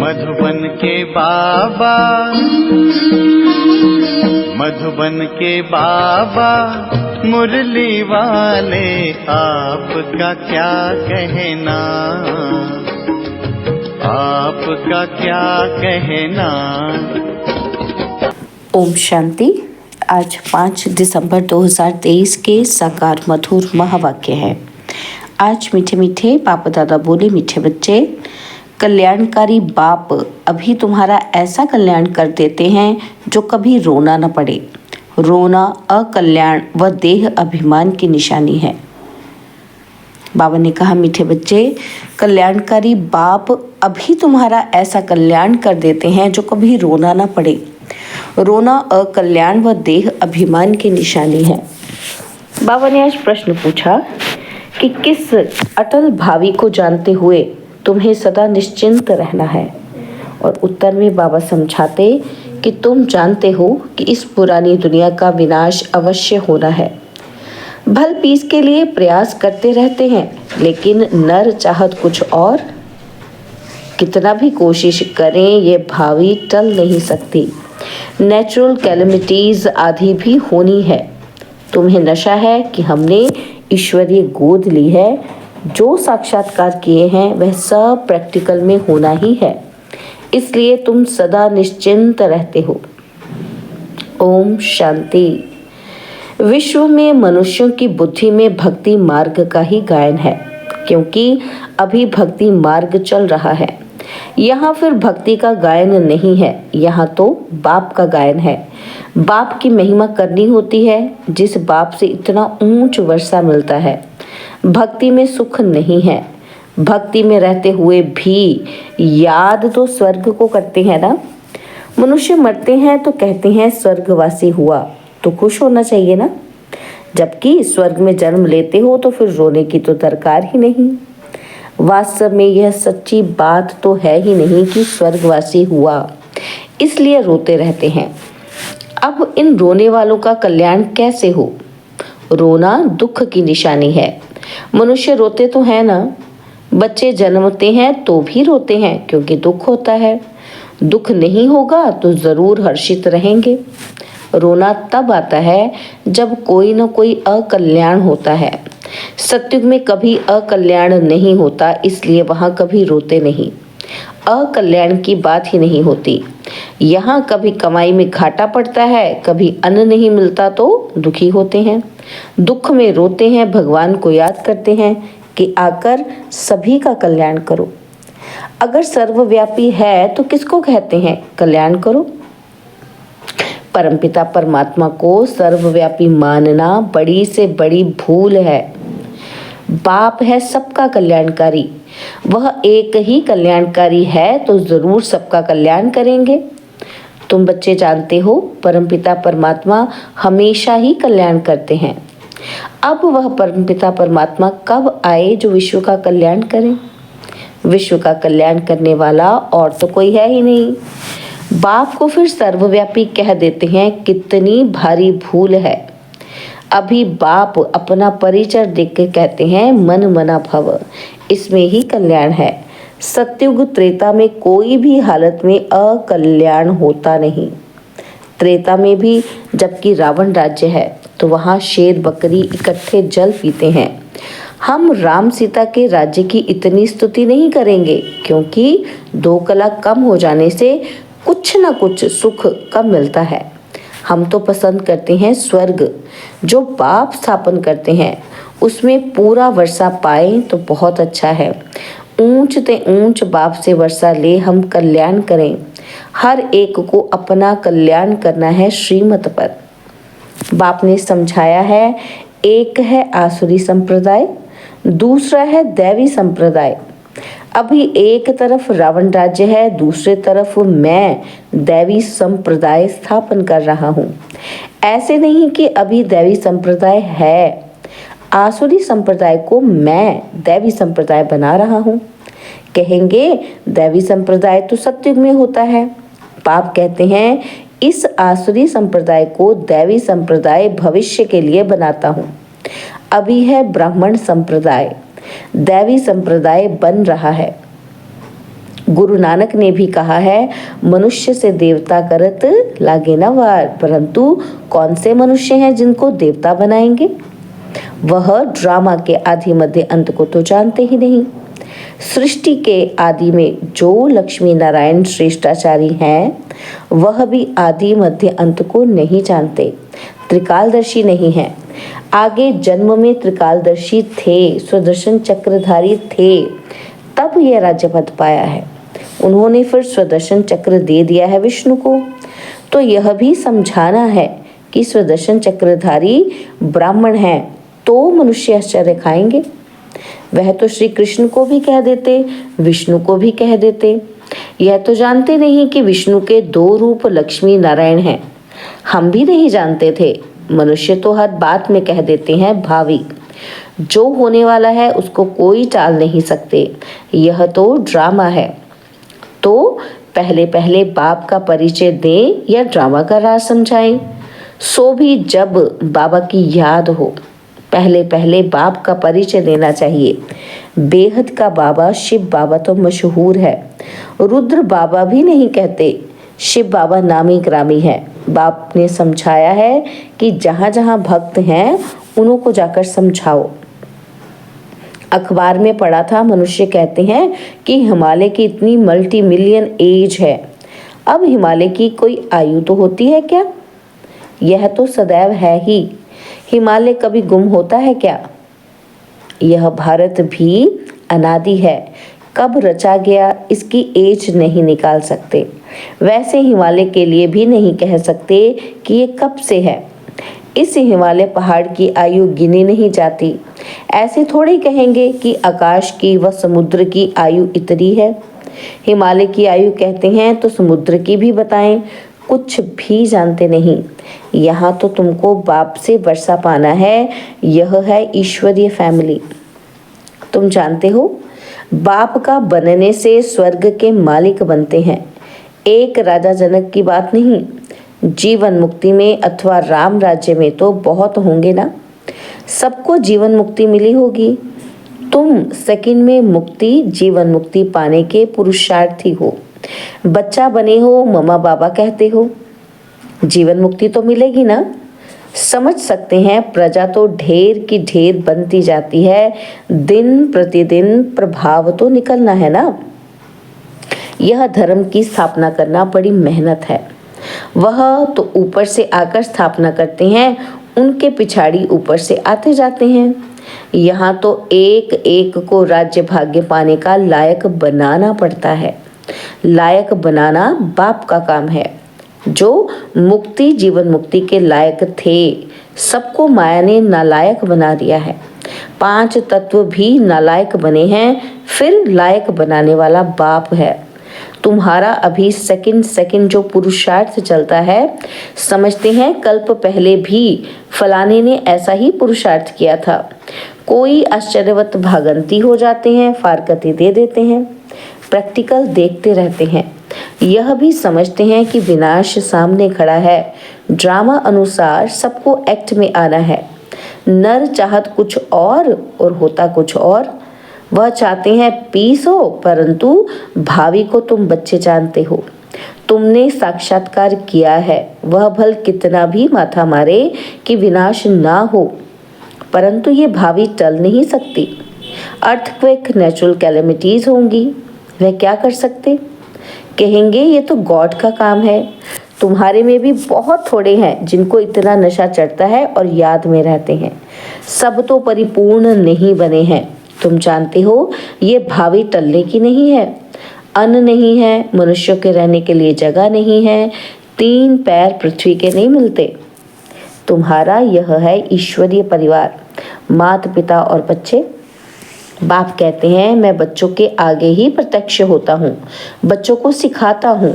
मधुबन के बाबा, मधुबन के बाबा मुरली वाले, आपका क्या कहना, आपका क्या कहना। ओम शांति। आज 5 दिसंबर 2023 के साकार मधुर महावाक्य है। आज मीठे मीठे बाप दादा बोले, मीठे बच्चे, कल्याणकारी बाप अभी तुम्हारा ऐसा कल्याण कर देते हैं जो कभी रोना न पड़े। रोना अकल्याण व देह अभिमान की निशानी है। बाबा ने कहा, मीठे बच्चे, कल्याणकारी बाप अभी तुम्हारा ऐसा कल्याण कर देते हैं जो कभी रोना न पड़े। रोना अकल्याण व देह अभिमान की निशानी है। बाबा ने आज प्रश्न पूछा कि किस अटल भावी को जानते हुए तुम्हें सदा निश्चिंत रहना है, और उत्तर में बाबा समझाते कि तुम जानते हो कि इस पुरानी दुनिया का विनाश अवश्य होना है। भल पीस के लिए प्रयास करते रहते हैं, लेकिन नर चाहत कुछ और। कितना भी कोशिश करें, ये भावी टल नहीं सकती। नेचुरल कैलेमिटीज आदि भी होनी है। तुम्हें नशा है कि हमने ईश्वरीय गोद ली है। जो साक्षात्कार किए हैं वह सब प्रैक्टिकल में होना ही है, इसलिए तुम सदा निश्चिंत रहते हो। ओम शांति। विश्व में मनुष्यों की बुद्धि में भक्ति मार्ग का ही गायन है, क्योंकि अभी भक्ति मार्ग चल रहा है। यहाँ फिर भक्ति का गायन नहीं है, यहाँ तो बाप का गायन है। बाप की महिमा करनी होती है, जिस बाप से इतना ऊंच वर्षा मिलता है। भक्ति में सुख नहीं है। भक्ति में रहते हुए भी याद तो स्वर्ग को करते हैं ना। मनुष्य मरते हैं तो कहते हैं स्वर्गवासी हुआ, तो खुश होना चाहिए ना। जबकि स्वर्ग में जन्म लेते हो तो फिर रोने की तो दरकार ही नहीं। वास्तव में यह सच्ची बात तो है ही नहीं कि स्वर्गवासी हुआ, इसलिए रोते रहते हैं। अब इन रोने वालों का कल्याण कैसे हो? रोना दुख की निशानी है। मनुष्य रोते तो है ना। बच्चे जन्मते हैं तो भी रोते हैं, क्योंकि दुख होता है। दुख नहीं होगा तो जरूर हर्षित रहेंगे। रोना तब आता है जब कोई न कोई अकल्याण होता है। सत्युग में कभी अकल्याण नहीं होता, इसलिए वहां कभी रोते नहीं। अकल्याण की बात ही नहीं होती। यहाँ कभी कमाई में घाटा पड़ता है, कभी अन्न नहीं मिलता तो दुखी होते हैं। दुख में रोते हैं, भगवान को याद करते हैं कि आकर सभी का कल्याण करो। अगर सर्वव्यापी है तो किसको कहते हैं कल्याण करो? परमपिता परमात्मा को सर्वव्यापी मानना बड़ी से बड़ी भूल है। बाप है सबका कल्याणकारी। वह एक ही कल्याणकारी है तो जरूर सबका कल्याण करेंगे। तुम बच्चे जानते हो, परमपिता परमात्मा हमेशा ही कल्याण करते हैं। अब वह परमपिता परमात्मा कब आए जो विश्व का कल्याण करे? विश्व का कल्याण करने वाला और तो कोई है ही नहीं। बाप को फिर सर्वव्यापी कह देते हैं, कितनी भारी भूल है। अभी बाप अपना परिचय देख के कहते हैं, मन मना भव, इसमें ही कल्याण है। सत्युग त्रेता में कोई भी हालत में अकल्याण होता नहीं। त्रेता में भी जबकि रावण राज्य है तो वहाँ शेर बकरी इकट्ठे जल पीते हैं। हम राम सीता के राज्य की इतनी स्तुति नहीं करेंगे, क्योंकि 2 कला कम हो जाने से कुछ न कुछ सुख कम मिलता है। हम तो पसंद करते हैं स्वर्ग, जो बाप स्थापन करते हैं। उसमें पूरा वर्षा पाए तो बहुत अच्छा है। ऊंच ते ऊंच बाप से वर्षा ले हम कल्याण करें। हर एक को अपना कल्याण करना है श्रीमत पर। बाप ने समझाया है, एक है आसुरी संप्रदाय, दूसरा है दैवी संप्रदाय। अभी एक तरफ रावण राज्य है, दूसरे तरफ मैं दैवी संप्रदाय स्थापन कर रहा हूँ। ऐसे नहीं कि अभी दैवी संप्रदाय है, आसुरी संप्रदाय को मैं दैवी संप्रदाय बना रहा हूँ। कहेंगे दैवी संप्रदाय तो सत्युग में होता है। बाप कहते हैं, इस आसुरी संप्रदाय को दैवी संप्रदाय भविष्य के लिए बनाता हूँ। अभी है ब्राह्मण संप्रदाय, दैवी संप्रदाय बन रहा है। गुरु नानक ने भी कहा है, मनुष्य से देवता करत लागे न वार। परंतु कौन से मनुष्य हैं जिनको देवता बनाएंगे? वह ड्रामा के आदि मध्य अंत को तो जानते ही नहीं। सृष्टि के आदि में जो लक्ष्मी नारायण श्रेष्ठाचारी हैं, वह भी आदि मध्य अंत को नहीं जानते, त्रिकालदर्शी नहीं है। आगे जन्म में त्रिकालदर्शी थे, सुदर्शन चक्रधारी थे, तब यह राज्य पद पाया है। उन्होंने फिर सुदर्शन चक्र दे दिया है विष्णु को। तो यह भी समझाना है कि सुदर्शन चक्रधारी ब्राह्मण हैं तो मनुष्य आश्चर्य खाएंगे। वह तो श्री कृष्ण को भी कह देते, विष्णु को भी कह देते। यह तो जानते नहीं कि विष्णु के 2 रूप लक्ष्मी नारायण हैं। हम भी नहीं जानते थे। मनुष्य तो हर बात में कह देते हैं भावी। जो होने वाला है उसको कोई टाल नहीं सकते। यह तो ड्रामा है। तो पहले पहले बाप का परिचय दें या ड्रामा का राज समझाएं? सो भी जब बाबा की याद हो, पहले पहले बाप का परिचय देना चाहिए। बेहद का बाबा शिव बाबा तो मशहूर है। रुद्र बाबा भी नहीं कहते, शिव बाबा नामी ग्रामी है। बाप ने समझाया है कि जहाँ जहाँ भक्त हैं उन्हों को जाकर समझाओ। अखबार में पढ़ा था, मनुष्य कहते हैं कि हिमालय की इतनी मल्टी मिलियन एज है। अब हिमालय की कोई आयु तो होती है क्या? यह तो सदैव है ही। हिमालय कभी गुम होता है क्या? यह भारत भी अनादि है। कब रचा गया इसकी एज नहीं निकाल सकते। वैसे हिमालय के लिए भी नहीं कह सकते कि ये कब से है। इस हिमालय पहाड़ की आयु गिनी नहीं जाती। ऐसे थोड़े कहेंगे कि आकाश की व समुद्र की आयु इतनी है। हिमालय की आयु कहते हैं तो समुद्र की भी बताएं। कुछ भी जानते नहीं। यहाँ तो तुमको बाप से वर्षा पाना है। यह है ईश्वरीय फैमिली। तुम जानते हो, बाप का बनने से स्वर्ग के मालिक बनते हैं। एक राजा जनक की बात नहीं। जीवन मुक्ति में अथवा राम राज्य में तो बहुत होंगे ना। सबको जीवन मुक्ति मिली होगी। तुम सेकंड में मुक्ति, जीवन मुक्ति पाने के पुरुषार्थी हो। बच्चा बने हो, मम्मा बाबा कहते हो। जीवन मुक्ति तो मिलेगी ना। समझ सकते हैं, प्रजा तो ढेर की ढेर बनती जाती है। दिन प्रतिदिन प्रभाव तो निकलना है ना। यह धर्म की स्थापना करना बड़ी मेहनत है। वह तो ऊपर से आकर स्थापना करते हैं, उनके पिछाड़ी ऊपर से आते जाते हैं। यहाँ तो एक एक को राज्य भाग्य पाने का लायक बनाना पड़ता है। लायक बनाना बाप का काम है। जो मुक्ति जीवन मुक्ति के लायक थे, सबको माया ने नालायक बना दिया है। 5 तत्व भी नालायक बने हैं, फिर लायक बनाने वाला बाप है। तुम्हारा अभी सेकंड जो पुरुषार्थ चलता है, समझते हैं कल्प पहले भी फलाने ने ऐसा ही पुरुषार्थ किया था। कोई आश्चर्यवत भागंती हो जाते हैं, फारकती दे देते हैं। प्रैक्टिकल देखते रहते हैं। यह भी समझते हैं कि विनाश सामने खड़ा है। ड्रामा अनुसार सबको एक्ट में आना है। नर चाहत कुछ और होता कुछ और। वह चाहते हैं पीस हो, परंतु भावी को तुम बच्चे जानते हो। तुमने साक्षात्कार किया है। वह भल कितना भी माथा मारे कि विनाश ना हो, परंतु ये भावी टल नहीं सकती। अर्थक्वेक, नेचुरल कैलेमिटीज होंगी। वह क्या कर सकते? कहेंगे ये तो गॉड का काम है। तुम्हारे में भी बहुत थोड़े हैं जिनको इतना नशा चढ़ता है और याद में रहते हैं। सब तो परिपूर्ण नहीं बने हैं। तुम जानते हो ये भावी टलने की नहीं है। अन्न नहीं है, मनुष्यों के रहने के लिए जगह नहीं है, 3 पैर पृथ्वी के नहीं मिलते। तुम्हारा यह है ईश्वरीय परिवार, माता पिता और बच्चे। बाप कहते हैं मैं बच्चों के आगे ही प्रत्यक्ष होता हूँ, बच्चों को सिखाता हूँ।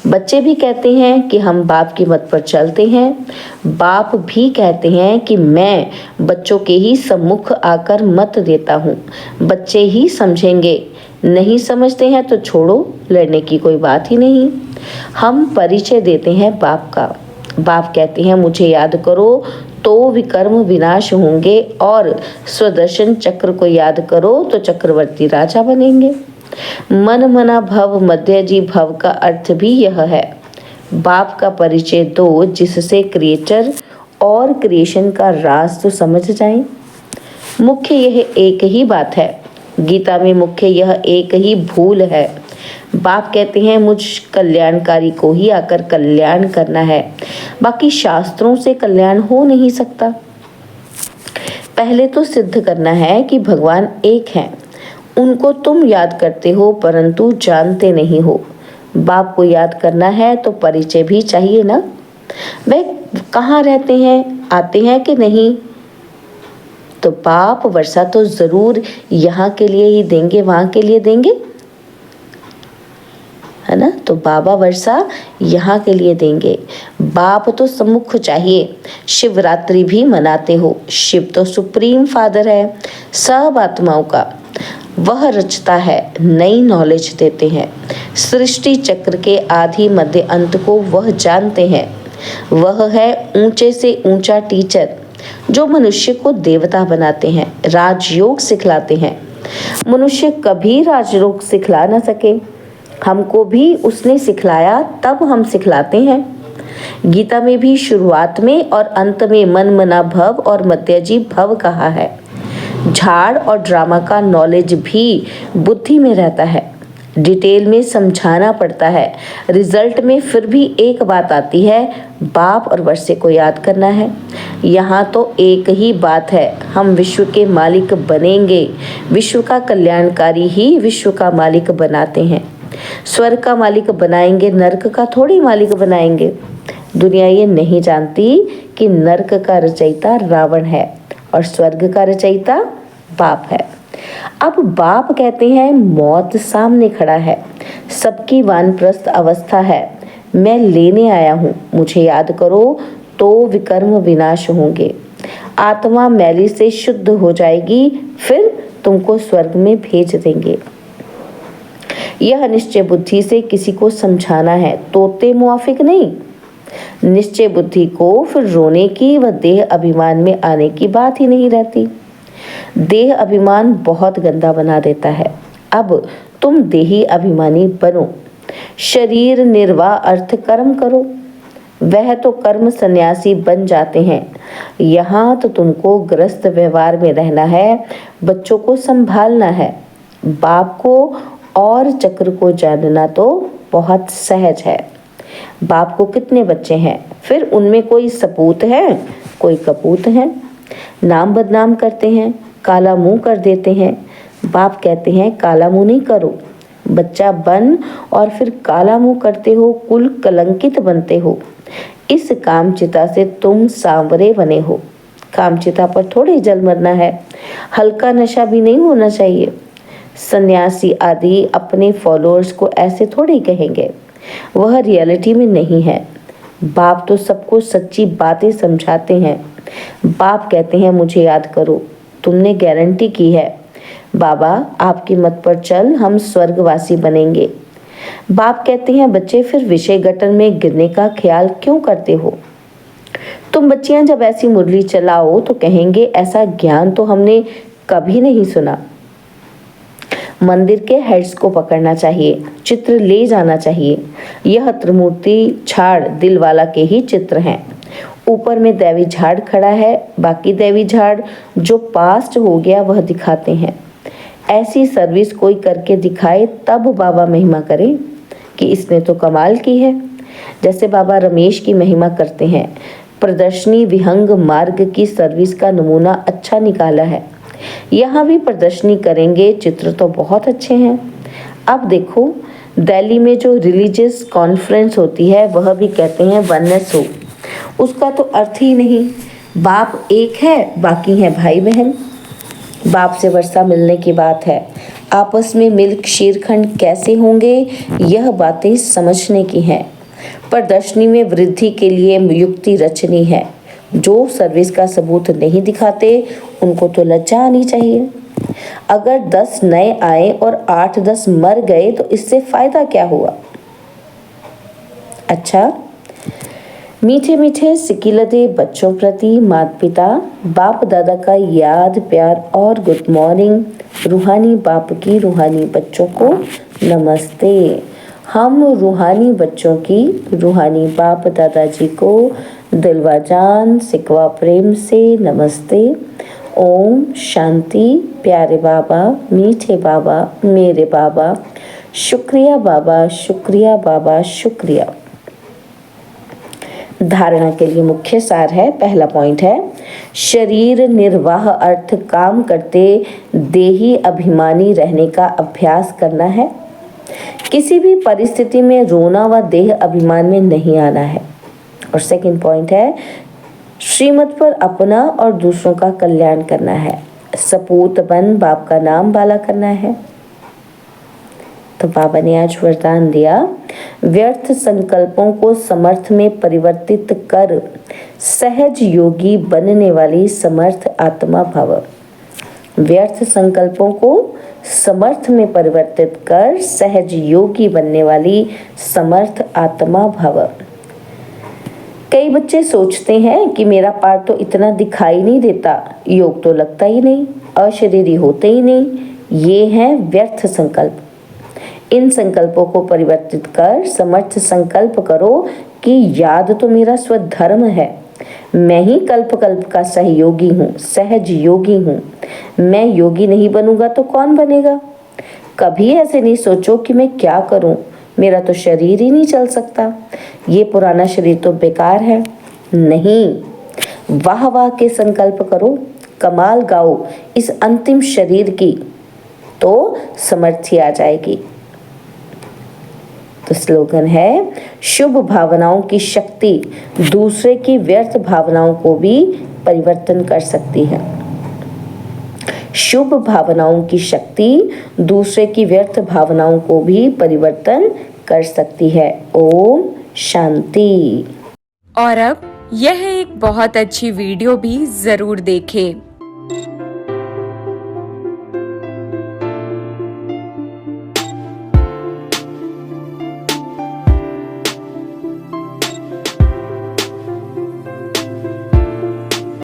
बच्चे भी कहते हैं कि हम बाप की मत पर चलते हैं। बाप भी कहते हैं कि मैं बच्चों के ही सम्मुख आकर मत देता हूँ, बच्चे ही समझेंगे। नहीं समझते हैं तो छोड़ो, लड़ने की कोई बात ही नहीं। हम परिचय देते हैं बाप का। बाप कहते हैं मुझे याद करो तो विकर्म विनाश होंगे, और स्वदर्शन चक्र को याद करो तो चक्रवर्ती राजा बनेंगे। मन मना भव मध्यजी भव का अर्थ भी यह है। बाप का परिचय दो जिससे क्रिएटर और क्रिएशन का राज तो समझ जाएं। मुख्य यह एक ही बात है। गीता में मुख्य यह एक ही भूल है। बाप कहते हैं मुझ कल्याणकारी को ही आकर कल्याण करना है, बाकी शास्त्रों से कल्याण हो नहीं सकता। पहले तो सिद्ध करना है कि भगवान एक हैं। उनको तुम याद करते हो परंतु जानते नहीं हो। बाप को याद करना है तो परिचय भी चाहिए ना। वे कहाँ रहते हैं, आते हैं कि नहीं? तो बाप वर्षा तो जरूर यहाँ के लिए ही देंगे, वहाँ के लिए देंगे, है ना। तो बाबा वर्षा यहाँ के लिए देंगे। बाप तो सम्मुख चाहिए। शिवरात्रि भी मनाते हो। शिव तो सुप्रीम फादर है सब आत्माओं का। वह रचता है, नई नॉलेज देते हैं। सृष्टि चक्र के आदि मध्य अंत को वह जानते हैं। वह है ऊंचे से ऊंचा टीचर जो मनुष्य को देवता बनाते हैं, राजयोग सिखलाते हैं। मनुष्य कभी राजयोग सिखला न सके, हमको भी उसने सिखलाया तब हम सिखलाते हैं। गीता में भी शुरुआत में और अंत में मन मना भव और मध्यजी भव कहा है। झाड़ और ड्रामा का नॉलेज भी बुद्धि में रहता है, डिटेल में समझाना पड़ता है। रिजल्ट में फिर भी एक बात आती है, बाप और वर्षे को याद करना है। यहाँ तो एक ही बात है, हम विश्व के मालिक बनेंगे। विश्व का कल्याणकारी ही विश्व का मालिक बनाते हैं। स्वर्ग का मालिक बनाएंगे, नरक का थोड़ी मालिक बनाएंगे। दुनिया ये नहीं जानती कि नरक का रचयिता रावण है और स्वर्ग का रचयिता बाप है। अब बाप कहते हैं मौत सामने खड़ा है, सबकी वानप्रस्थ अवस्था है, मैं लेने आया हूँ, मुझे याद करो तो विकर्म विनाश होंगे। आत्मा मैली से शुद्ध हो जाएगी, फिर तुमको स्वर्ग में भेज देंगे। यह निश्चय बुद्धि से किसी को समझाना है, तोते मुआफिक नहीं। निश्चय बुद्धि को फिर रोने की व देह अभिमान में आने की बात ही नहीं रहती। देह अभिमान बहुत गंदा बना देता है। अब तुम देही अभिमानी बनो। शरीर निर्वाह अर्थ कर्म करो। वह तो कर्म सन्यासी बन जाते हैं। यहाँ तो तुमको ग्रस्त व्यवहार में रहना है, बच्चों को संभालना है। बाप को और चक्र को जानना तो बहुत सहज है। बाप को कितने बच्चे हैं, फिर उनमें कोई सपूत है, कोई कपूत है। नाम बदनाम करते हैं, काला मुंह कर देते हैं। बाप कहते हैं काला मुंह नहीं करो, बच्चा बन और फिर काला मुंह करते हो, कुल कलंकित बनते हो। इस कामचिता से तुम सांवरे बने हो। कामचिता पर थोड़ी जल मरना है, हल्का नशा भी नहीं होना चाहिए। सन्यासी आदि अपने फॉलोअर्स को ऐसे थोड़ी कहेंगे, वह रियलिटी में नहीं है। बाप तो सबको सच्ची बातें समझाते हैं। बाप कहते हैं मुझे याद करो, तुमने गारंटी की है बाबा आपकी मत पर चल, हम स्वर्गवासी बनेंगे। बाप कहते हैं बच्चे फिर विषय गटर में गिरने का ख्याल क्यों करते हो? तुम बच्चियां जब ऐसी मुरली चलाओ तो कहेंगे ऐसा ज्ञान तो हमने कभी नहीं सुना। मंदिर के हेड्स को पकड़ना चाहिए, चित्र ले जाना चाहिए। यह त्रिमूर्ति झाड़ दिलवाला के ही चित्र हैं। ऊपर में दैवी झाड़ खड़ा है, बाकी दैवी झाड़ जो पास्ट हो गया वह दिखाते हैं। ऐसी सर्विस कोई करके दिखाए तब बाबा महिमा करें कि इसने तो कमाल की है। जैसे बाबा रमेश की महिमा करते हैं। प्रदर्शनी विहंग मार्ग की सर्विस का नमूना अच्छा निकाला है। यहाँ भी प्रदर्शनी करेंगे, चित्र तो बहुत अच्छे हैं। अब देखो दिल्ली में जो रिलीजियस कॉन्फ्रेंस होती है वह भी कहते हैं वननेस हो। उसका तो अर्थ ही नहीं, बाप एक है, बाकी है भाई बहन। बाप से वर्षा मिलने की बात है, आपस में मिल्क शीरखंड कैसे होंगे यह बातें समझने की हैं। प्रदर्शनी में वृद्धि के लिए युक्ति रचनी है। जो सर्विस का सबूत नहीं दिखाते उनको तो लज्जा आनी चाहिए। अगर 10 नए आए और 8-10 मर गए तो इससे फायदा क्या हुआ? अच्छा, मीठे मीठे सिकिलते बच्चों प्रति माता पिता बाप दादा का याद प्यार और गुड मॉर्निंग। रूहानी बाप की रूहानी बच्चों को नमस्ते। हम रूहानी बच्चों की रूहानी बाप दादाजी को दिलवा जान सिकवा प्रेम से नमस्ते। ओम शांति। प्यारे बाबा, मीठे बाबा, मेरे बाबा, शुक्रिया बाबा, शुक्रिया बाबा, शुक्रिया। धारणा के लिए मुख्य सार है, पहला पॉइंट है शरीर निर्वाह अर्थ काम करते देही अभिमानी रहने का अभ्यास करना है। किसी भी परिस्थिति में रोना व देह अभिमान में नहीं आना है। और सेकंड पॉइंट है श्रीमत पर अपना और दूसरों का कल्याण करना है। सपूत बन बाप का नाम बाला करना है। तो बाबा ने आज वरदान दिया, व्यर्थ संकल्पों को समर्थ में परिवर्तित कर सहज योगी बनने वाली समर्थ आत्मा भव। व्यर्थ संकल्पों को समर्थ में परिवर्तित कर सहज योगी बनने वाली समर्थ आत्मा भव। कई बच्चे सोचते हैं कि मेरा पार्ट तो इतना दिखाई नहीं देता, योग तो लगता ही नहीं, अशरीरी होते ही नहीं। ये हैं व्यर्थ संकल्प। इन संकल्पों को परिवर्तित कर समर्थ संकल्प करो कि याद तो मेरा स्वधर्म है, मैं ही कल्प कल्प का सहयोगी हूँ, सहज योगी हूँ। मैं योगी नहीं बनूंगा तो कौन बनेगा। कभी ऐसे नहीं सोचो कि मैं क्या करूं, मेरा तो शरीर ही नहीं चल सकता, ये पुराना शरीर तो बेकार है। नहीं, वाह वाह के संकल्प करो, कमाल गाओ इस अंतिम शरीर की, तो समर्थी आ जाएगी। तो स्लोगन है, शुभ भावनाओं की शक्ति दूसरे की व्यर्थ भावनाओं को भी परिवर्तन कर सकती है। शुभ भावनाओं की शक्ति दूसरे की व्यर्थ भावनाओं को भी परिवर्तन कर सकती है। ओम शांति। और अब यह एक बहुत अच्छी वीडियो भी जरूर देखें।